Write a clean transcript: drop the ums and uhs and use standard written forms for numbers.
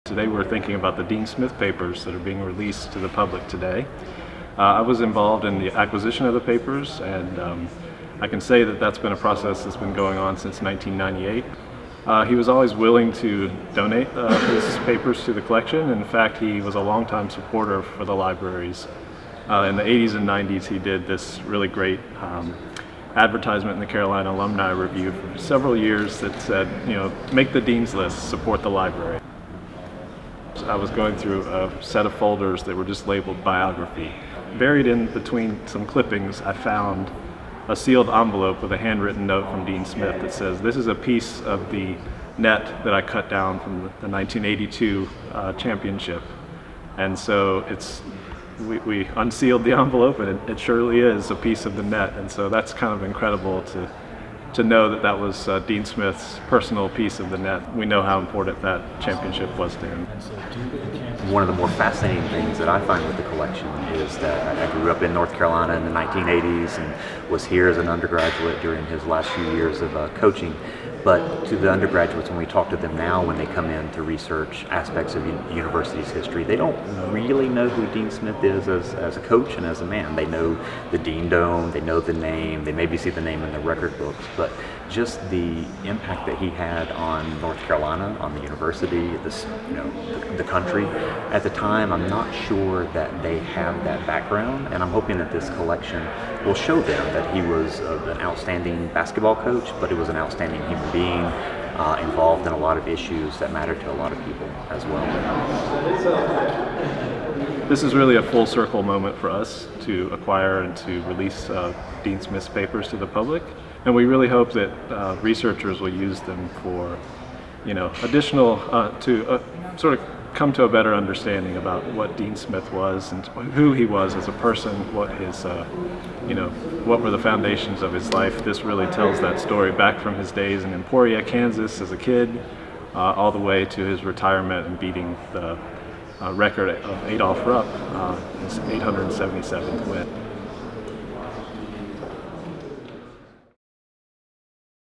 Today we're thinking about the Dean Smith papers that are being released to the public today. I was involved in the acquisition of the papers, and I can say that that's been a process that's been going on since 1998. He was always willing to donate his papers to the collection. In fact, he was a longtime supporter for the libraries. In the 80s and 90s, he did this really great advertisement in the Carolina Alumni Review for several years that said, make the Dean's List, support the library. I was going through a set of folders that were just labeled biography. Buried in between some clippings, I found a sealed envelope with a handwritten note from Dean Smith that says, "This is a piece of the net that I cut down from the 1982 championship." And so we unsealed the envelope, and it surely is a piece of the net. And so that's kind of incredible to know that that was Dean Smith's personal piece of the net. We know how important that championship was to him. One of the more fascinating things that I find with the collection is that I grew up in North Carolina in the 1980s and was here as an undergraduate during his last few years of coaching. But to the undergraduates, when we talk to them now, when they come in to research aspects of university's history, they don't really know who Dean Smith is as a coach and as a man. They know the Dean Dome, they know the name, they maybe see the name in the record books, but just the impact that he had on North Carolina, on the university, the country. At the time, I'm not sure that they have that background, and I'm hoping that this collection will show them that he was an outstanding basketball coach, but he was an outstanding human being, involved in a lot of issues that matter to a lot of people as well. This is really a full circle moment for us to acquire and to release Dean Smith's papers to the public. And we really hope that researchers will use them for, additional, to sort of come to a better understanding about what Dean Smith was and who he was as a person, what his, what were the foundations of his life. This really tells that story back from his days in Emporia, Kansas as a kid, all the way to his retirement and beating the record of Adolph Rupp, his 877th win.